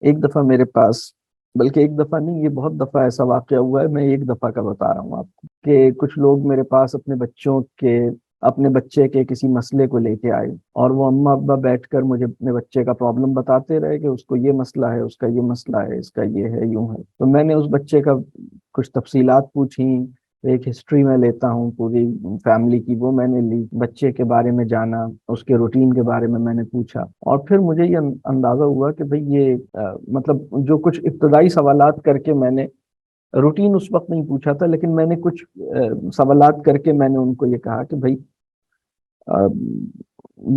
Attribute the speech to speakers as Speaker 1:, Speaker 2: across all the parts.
Speaker 1: ایک دفعہ میرے پاس، بلکہ ایک دفعہ نہیں، یہ بہت دفعہ ایسا واقعہ ہوا ہے، میں ایک دفعہ کا بتا رہا ہوں آپ کو، کہ کچھ لوگ میرے پاس اپنے بچے کے کسی مسئلے کو لے کے آئے، اور وہ اماں ابا بیٹھ کر مجھے اپنے بچے کا پرابلم بتاتے رہے کہ اس کو یہ مسئلہ ہے، اس کا یہ مسئلہ ہے، اس کا یہ ہے، یوں ہے۔ تو میں نے اس بچے کا کچھ تفصیلات پوچھی، ایک ہسٹری میں لیتا ہوں پوری فیملی کی، وہ میں نے لی، بچے کے بارے میں جانا، اس کے روٹین کے بارے میں نے پوچھا، اور پھر مجھے یہ اندازہ ہوا کہ بھئی یہ مطلب جو کچھ ابتدائی سوالات کر کے میں نے، روٹین اس وقت نہیں پوچھا تھا، لیکن میں نے کچھ سوالات کر کے میں نے ان کو یہ کہا کہ بھئی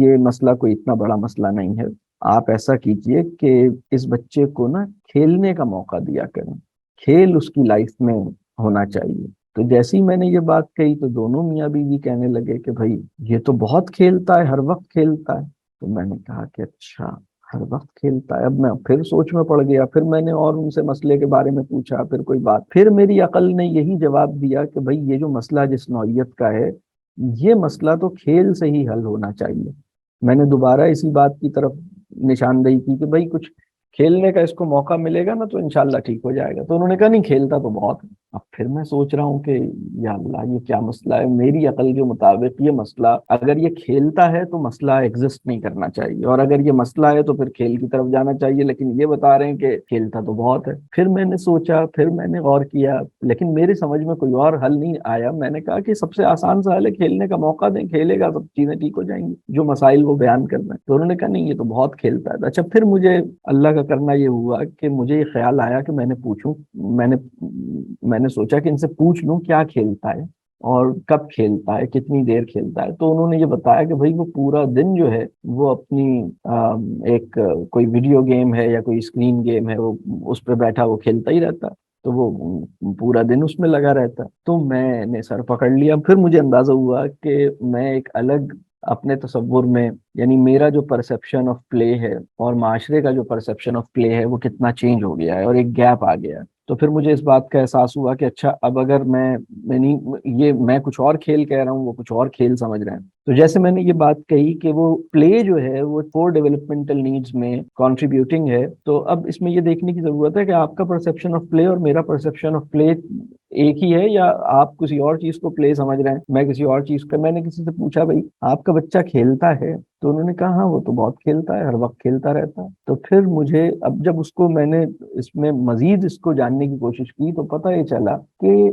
Speaker 1: یہ مسئلہ کوئی اتنا بڑا مسئلہ نہیں ہے، آپ ایسا کیجئے کہ اس بچے کو نا کھیلنے کا موقع دیا کریں، کھیل اس کی لائف میں ہونا چاہیے۔ تو جیسے ہی میں نے یہ بات کہی تو دونوں میاں بیوی کہنے لگے کہ بھائی یہ تو بہت کھیلتا ہے، ہر وقت کھیلتا ہے۔ تو میں نے کہا کہ اچھا، ہر وقت کھیلتا ہے۔ اب میں پھر سوچ میں پڑ گیا، پھر میں نے اور ان سے مسئلے کے بارے میں پوچھا، پھر کوئی بات، پھر میری عقل نے یہی جواب دیا کہ بھائی یہ جو مسئلہ جس نوعیت کا ہے، یہ مسئلہ تو کھیل سے ہی حل ہونا چاہیے۔ میں نے دوبارہ اسی بات کی طرف نشاندہی کی کہ بھائی کچھ کھیلنے کا اس کو موقع ملے گا نا تو انشاءاللہ ٹھیک ہو جائے گا۔ تو انہوں نے کہا نہیں، کھیلتا تو بہت ہے۔ اب پھر میں سوچ رہا ہوں کہ یا اللہ، یہ کیا مسئلہ ہے؟ میری عقل کے مطابق یہ مسئلہ، اگر یہ کھیلتا ہے تو مسئلہ ایگزسٹ نہیں کرنا چاہیے، اور اگر یہ مسئلہ ہے تو پھر کھیل کی طرف جانا چاہیے، لیکن یہ بتا رہے ہیں کہ کھیلتا تو بہت ہے۔ پھر میں نے سوچا، پھر میں نے غور کیا، لیکن میری سمجھ میں کوئی اور حل نہیں آیا۔ میں نے کہا کہ سب سے آسان سا حل ہے، کھیلنے کا موقع دیں، کھیلے گا سب چیزیں ٹھیک ہو جائیں گی جو مسائل وہ بیان کر رہے ہیں۔ تو انہوں نے کہا نہیں، یہ تو بہت کھیلتا ہے۔ اچھا، پھر مجھے اللہ کا کرنا یہ ہوا کہ مجھے یہ خیال آیا کہ میں نے پوچھوں، میں نے میں نے سوچا کہ ان سے پوچھ لوں کیا کھیلتا ہے اور کب کھیلتا ہے، کتنی دیر کھیلتا ہے۔ تو انہوں نے یہ بتایا کہ بھائی وہ پورا دن جو ہے وہ اپنی ایک کوئی ویڈیو گیم ہے یا کوئی اسکرین گیم ہے، وہ اس پہ بیٹھا وہ کھیلتا ہی رہتا، تو وہ پورا دن اس میں لگا رہتا۔ تو میں نے سر پکڑ لیا، پھر مجھے اندازہ ہوا کہ میں ایک الگ اپنے تصور میں، یعنی میرا جو پرسپشن آف پلے ہے اور معاشرے کا جو پرسپشن آف پلے ہے وہ کتنا چینج ہو گیا ہے، اور ایک گیپ آ گیا ہے۔ تو پھر مجھے اس بات کا احساس ہوا کہ اچھا، اب اگر میں کچھ اور کھیل کہہ رہا ہوں، وہ کچھ اور کھیل سمجھ رہے ہیں۔ تو جیسے میں نے یہ بات کہی کہ وہ پلے جو ہے وہ 4 ڈیولپمنٹل نیڈز میں کنٹریبیوٹنگ ہے، تو اب اس میں یہ دیکھنے کی ضرورت ہے کہ آپ کا پرسپشن آف پلے اور میرا پرسپشن آف پلے ایک ہی ہے، یا آپ کسی اور چیز کو پلے سمجھ رہے ہیں، میں کسی اور چیز کا۔ میں نے کسی سے پوچھا بھائی آپ کا بچہ کھیلتا ہے؟ تو انہوں نے کہا ہاں، وہ تو بہت کھیلتا ہے، ہر وقت کھیلتا رہتا ہے۔ تو پھر مجھے اب جب اس کو میں نے اس میں مزید اس کو جاننے کی کوشش کی تو پتہ یہ چلا کہ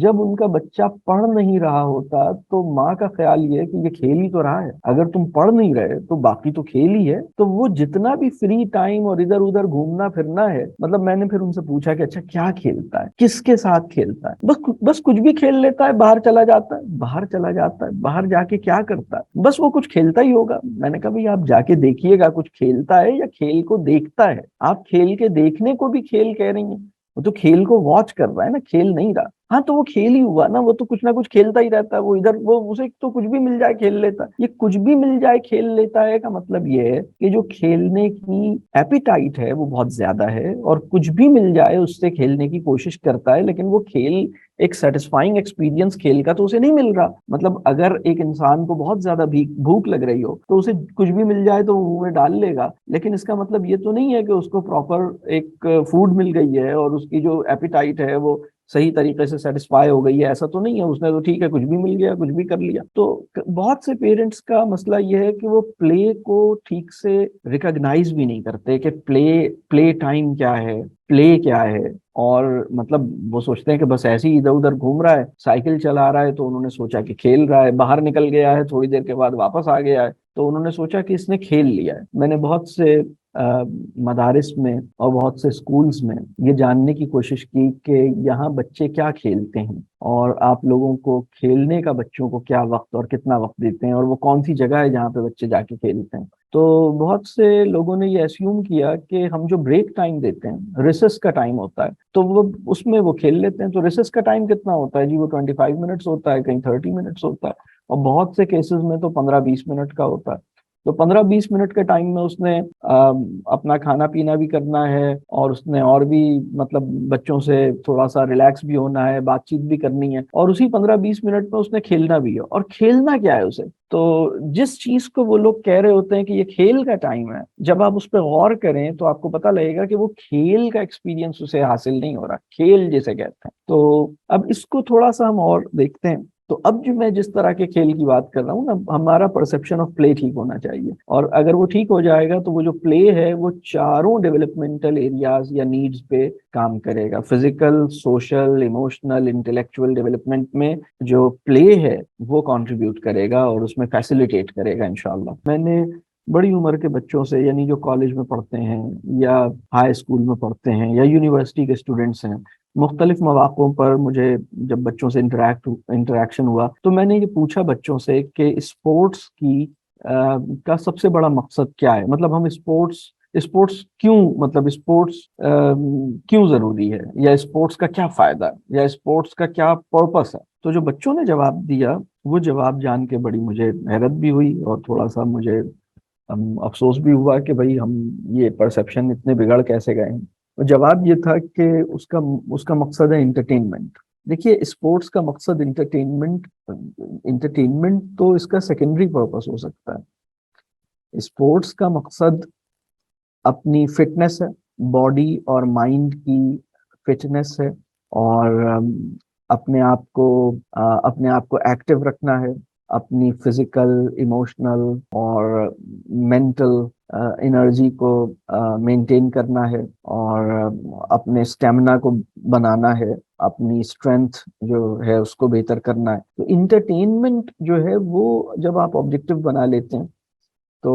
Speaker 1: جب ان کا بچہ پڑھ نہیں رہا ہوتا تو ماں کا خیال یہ ہے کہ یہ کھیل ہی تو رہا ہے، اگر تم پڑھ نہیں رہے تو باقی تو کھیل ہی ہے۔ تو وہ جتنا بھی فری ٹائم اور ادھر ادھر گھومنا پھرنا ہے، مطلب میں نے پھر ان سے پوچھا کہ اچھا کیا کھیلتا ہے، کس کے ساتھ کھیلتا ہے؟ بس کچھ بھی کھیل لیتا ہے، باہر چلا جاتا ہے، باہر چلا جاتا ہے، باہر جا کے کیا کرتا ہے؟ بس وہ کچھ کھیلتا ہی ہوگا۔ میں نے کہا بھائی آپ جا کے دیکھیے گا کچھ کھیلتا ہے یا کھیل کو دیکھتا ہے؟ آپ کھیل کے دیکھنے کو بھی کھیل کہہ رہی ہیں، وہ تو کھیل کو واچ کر رہا ہے نا، کھیل نہیں رہا۔ ہاں تو وہ کھیل ہی ہوا نا، وہ تو کچھ نہ کچھ کھیلتا ہی رہتا ہے، وہ ادھر وہ اسے تو کچھ بھی مل جائے کھیل لیتا ہے۔ یہ کچھ بھی مل جائے کھیل لیتا ہے کا مطلب یہ ہے کہ جو کھیلنے کی ایپیٹائٹ ہے وہ بہت زیادہ ہے، اور کچھ بھی مل جائے اس سے کھیلنے کی کوشش کرتا ہے، لیکن وہ کھیل ایک سیٹسفائنگ ایکسپیرینس کھیل کا تو اسے نہیں مل رہا۔ مطلب اگر ایک انسان کو بہت زیادہ بھوک لگ رہی ہو تو اسے کچھ بھی مل جائے تو وہ منہ میں ڈال لے گا، لیکن اس کا مطلب یہ تو نہیں ہے کہ اس کو پراپر ایک فوڈ مل گئی ہے اور اس کی جو ایپیٹائٹ ہے وہ صحیح طریقے سے سیٹسفائی ہو گئی ہے، ایسا تو نہیں ہے۔ اس نے تو ٹھیک ہے کچھ بھی مل گیا، کچھ بھی کر لیا۔ تو بہت سے پیرنٹس کا مسئلہ یہ ہے کہ وہ پلے کو ٹھیک سے ریکگنائز بھی نہیں کرتے کہ پلے ٹائم کیا ہے، پلے کیا ہے، اور مطلب وہ سوچتے ہیں کہ بس ایسے ہی ادھر ادھر گھوم رہا ہے، سائیکل چلا رہا ہے تو انہوں نے سوچا کہ کھیل رہا ہے، باہر نکل گیا ہے تھوڑی دیر کے بعد واپس آ گیا ہے تو انہوں نے سوچا کہ اس نے کھیل لیا ہے۔ میں نے بہت سے مدارس میں اور بہت سے سکولز میں یہ جاننے کی کوشش کی کہ یہاں بچے کیا کھیلتے ہیں، اور آپ لوگوں کو کھیلنے کا بچوں کو کیا وقت اور کتنا وقت دیتے ہیں، اور وہ کون سی جگہ ہے جہاں پہ بچے جا کے کھیلتے ہیں۔ تو بہت سے لوگوں نے یہ اسیوم کیا کہ ہم جو بریک ٹائم دیتے ہیں، ریسس کا ٹائم ہوتا ہے، تو وہ اس میں وہ کھیل لیتے ہیں۔ تو ریسس کا ٹائم کتنا ہوتا ہے جی؟ وہ 25 منٹس ہوتا ہے، کہیں 30 منٹس ہوتا ہے، اور بہت سے کیسز میں تو 15-20 منٹ کا ہوتا ہے۔ تو 15-20 منٹ کے ٹائم میں اس نے اپنا کھانا پینا بھی کرنا ہے، اور اس نے اور بھی مطلب بچوں سے تھوڑا سا ریلیکس بھی ہونا ہے، بات چیت بھی کرنی ہے، اور اسی 15-20 منٹ میں اس نے کھیلنا بھی ہے۔ اور کھیلنا کیا ہے اسے؟ تو جس چیز کو وہ لوگ کہہ رہے ہوتے ہیں کہ یہ کھیل کا ٹائم ہے، جب آپ اس پہ غور کریں تو آپ کو پتہ لگے گا کہ وہ کھیل کا ایکسپیرینس اسے حاصل نہیں ہو رہا، کھیل جسے کہتے ہیں۔ تو اب اس کو تھوڑا سا ہم اور دیکھتے ہیں۔ تو اب جو میں جس طرح کے کھیل کی بات کر رہا ہوں نا، ہمارا پرسپشن آف پلے ٹھیک ہونا چاہیے، اور اگر وہ ٹھیک ہو جائے گا تو وہ جو پلے ہے وہ چاروں ڈیولپمنٹل ایریاز یا نیڈز پہ کام کرے گا۔ Physical, social, emotional, intellectual development میں جو پلے ہے وہ کنٹریبیوٹ کرے گا اور اس میں فیسیلیٹیٹ کرے گا انشاءاللہ۔ میں نے بڑی عمر کے بچوں سے، یعنی جو کالج میں پڑھتے ہیں یا ہائی اسکول میں پڑھتے ہیں یا یونیورسٹی کے اسٹوڈنٹس ہیں، مختلف مواقعوں پر مجھے جب بچوں سے انٹریکشن ہوا تو میں نے یہ پوچھا بچوں سے کہ اسپورٹس کا سب سے بڑا مقصد کیا ہے، مطلب ہم اسپورٹس کیوں، مطلب اسپورٹس کیوں ضروری ہے، یا اسپورٹس کا کیا فائدہ ہے، یا اسپورٹس کا کیا پرپس ہے۔ تو جو بچوں نے جواب دیا وہ جواب جان کے بڑی مجھے حیرت بھی ہوئی، اور تھوڑا سا مجھے افسوس بھی ہوا کہ بھائی ہم یہ پرسپشن اتنے بگڑ کیسے گئے ہیں۔ جواب یہ تھا کہ اس کا مقصد ہے انٹرٹینمنٹ۔ دیکھیے اسپورٹس کا مقصد انٹرٹینمنٹ تو اس کا سیکنڈری پرپس ہو سکتا ہے۔ اسپورٹس کا مقصد اپنی فٹنس ہے، باڈی اور مائنڈ کی فٹنس ہے، اور اپنے آپ کو ایکٹیو رکھنا ہے، اپنی فزیکل، ایموشنل اور مینٹل انرجی کو مینٹین کرنا ہے، اور اپنے اسٹیمنا کو بنانا ہے، اپنی اسٹرینتھ جو ہے اس کو بہتر کرنا ہے۔ تو انٹرٹینمنٹ جو ہے وہ جب آپ آبجیکٹو بنا لیتے ہیں تو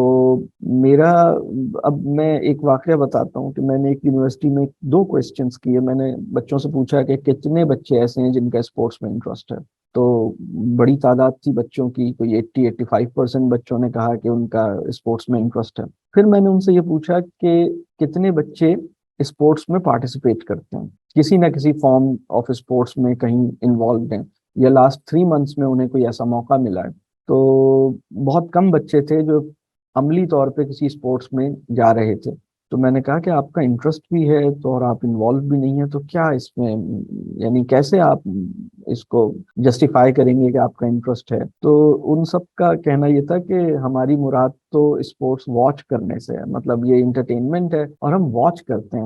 Speaker 1: اب میں ایک واقعہ بتاتا ہوں کہ میں نے ایک یونیورسٹی میں 2 کوسچنس کیے۔ میں نے بچوں سے پوچھا کہ کتنے بچے ایسے ہیں جن کا اسپورٹس میں انٹرسٹ ہے، تو بڑی تعداد تھی بچوں کی، کوئی 80-85% بچوں نے کہا کہ ان کا اسپورٹس میں انٹرسٹ ہے۔ پھر میں نے ان سے یہ پوچھا کہ کتنے بچے اسپورٹس میں پارٹیسپیٹ کرتے ہیں، کسی نہ کسی فارم آف اسپورٹس میں کہیں انوالوڈ ہیں، یا لاسٹ 3 منتھس میں انہیں کوئی ایسا موقع ملا ہے۔ تو بہت کم بچے تھے جو عملی طور پہ کسی اسپورٹس میں جا رہے تھے۔ تو میں نے کہا کہ آپ کا انٹرسٹ بھی ہے تو، اور آپ انوالو بھی نہیں ہیں، تو کیا اس میں، یعنی کیسے آپ اس کو جسٹیفائی کریں گے کہ آپ کا انٹرسٹ ہے؟ تو ان سب کا کہنا یہ تھا کہ ہماری مراد تو اسپورٹس واچ کرنے سے ہے، مطلب یہ انٹرٹینمنٹ ہے اور ہم واچ کرتے ہیں۔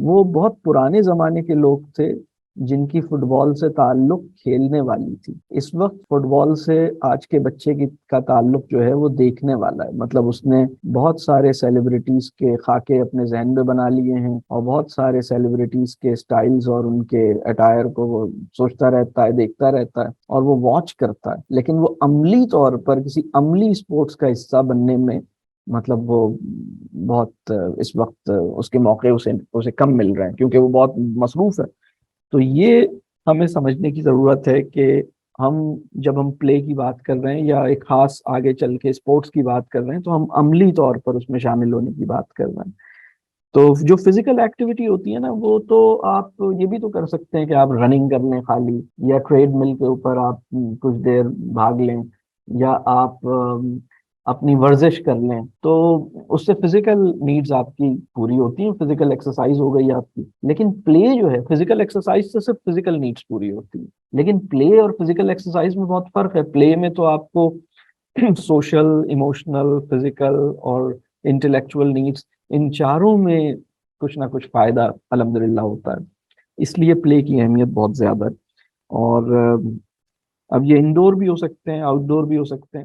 Speaker 1: وہ بہت پرانے زمانے کے لوگ تھے جن کی فٹ بال سے تعلق کھیلنے والی تھی۔ اس وقت فٹ بال سے آج کے بچے کا تعلق جو ہے وہ دیکھنے والا ہے، مطلب اس نے بہت سارے سیلیبریٹیز کے خاکے اپنے ذہن میں بنا لیے ہیں، اور بہت سارے سیلیبریٹیز کے سٹائلز اور ان کے اٹائر کو وہ سوچتا رہتا ہے، دیکھتا رہتا ہے، اور وہ واچ کرتا ہے، لیکن وہ عملی طور پر کسی عملی اسپورٹس کا حصہ بننے میں مطلب وہ بہت اس وقت اس کے موقع اسے کم مل رہے ہیں کیونکہ وہ بہت مصروف ہے۔ تو یہ ہمیں سمجھنے کی ضرورت ہے کہ جب ہم پلے کی بات کر رہے ہیں یا ایک خاص آگے چل کے اسپورٹس کی بات کر رہے ہیں تو ہم عملی طور پر اس میں شامل ہونے کی بات کر رہے ہیں۔ تو جو فزیکل ایکٹیویٹی ہوتی ہے نا، وہ تو آپ یہ بھی تو کر سکتے ہیں کہ آپ رننگ کر لیں خالی، یا ٹریڈ مل کے اوپر آپ کچھ دیر بھاگ لیں، یا آپ اپنی ورزش کر لیں، تو اس سے فزیکل نیڈز آپ کی پوری ہوتی ہیں، فزیکل ایکسرسائز ہو گئی آپ کی۔ لیکن پلے جو ہے، فزیکل ایکسرسائز سے صرف فزیکل نیڈز پوری ہوتی ہیں، لیکن پلے اور فزیکل ایکسرسائز میں بہت فرق ہے۔ پلے میں تو آپ کو سوشل، ایموشنل، فزیکل اور انٹلیکچوئل نیڈز، ان چاروں میں کچھ نہ کچھ فائدہ الحمدللہ ہوتا ہے، اس لیے پلے کی اہمیت بہت زیادہ ہے۔ اور اب یہ انڈور بھی ہو سکتے ہیں، آؤٹ ڈور بھی ہو سکتے ہیں۔